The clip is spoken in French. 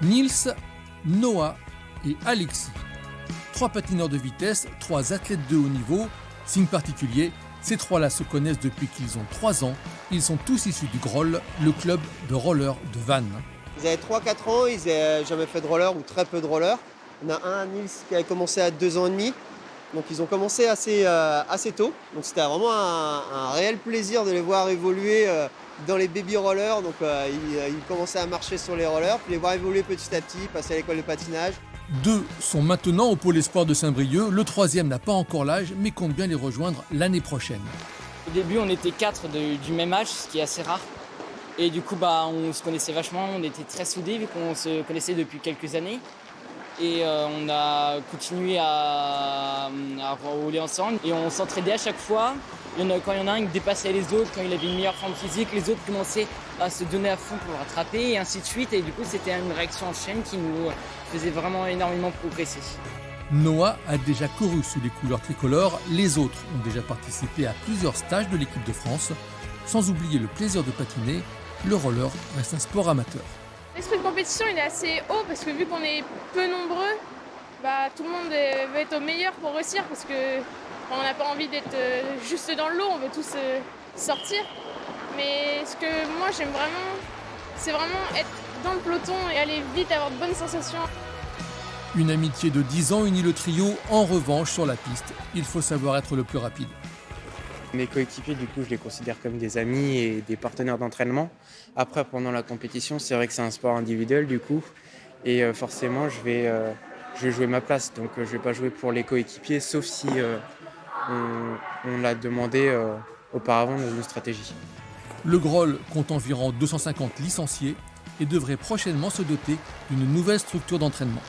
Nils, Noah et Alexis. 3 patineurs de vitesse, 3 athlètes de haut niveau. Signe particulier, ces 3-là se connaissent depuis qu'ils ont 3 ans. Ils sont tous issus du Groll, le club de roller de Vannes. Ils avaient 3-4 ans, ils n'avaient jamais fait de roller ou très peu de roller. On a un, Nils, qui a commencé à 2 ans et demi. Donc ils ont commencé assez tôt. Donc c'était vraiment un réel plaisir de les voir évoluer dans les baby rollers. Donc ils commençaient à marcher sur les rollers, puis les voir évoluer petit à petit, passer à l'école de patinage. 2 sont maintenant au pôle espoir de Saint-Brieuc. Le 3e n'a pas encore l'âge, mais compte bien les rejoindre l'année prochaine. Au début, on était 4 du même âge, ce qui est assez rare. Et du coup, on se connaissait vachement, on était très soudés vu qu'on se connaissait depuis quelques années. Et on a continué à rouler ensemble et on s'entraidait à chaque fois. Quand il y en a un qui dépassait les autres, quand il avait une meilleure forme physique, les autres commençaient à se donner à fond pour le rattraper et ainsi de suite. Et du coup, c'était une réaction en chaîne qui nous faisait vraiment énormément progresser. Noah a déjà couru sous les couleurs tricolores. Les autres ont déjà participé à plusieurs stages de l'équipe de France. Sans oublier le plaisir de patiner, le roller reste un sport amateur. L'esprit de compétition il est assez haut parce que vu qu'on est peu nombreux, tout le monde veut être au meilleur pour réussir parce qu'on n'a pas envie d'être juste dans le lot, on veut tous sortir. Mais ce que moi j'aime vraiment, c'est vraiment être dans le peloton et aller vite, avoir de bonnes sensations. Une amitié de 10 ans unit le trio. En revanche, sur la piste, il faut savoir être le plus rapide. Mes coéquipiers, du coup, je les considère comme des amis et des partenaires d'entraînement. Après, pendant la compétition, c'est vrai que c'est un sport individuel, du coup. Et forcément, je vais jouer ma place. Donc, je ne vais pas jouer pour les coéquipiers, sauf si on l'a demandé auparavant dans une stratégie. Le Groll compte environ 250 licenciés et devrait prochainement se doter d'une nouvelle structure d'entraînement.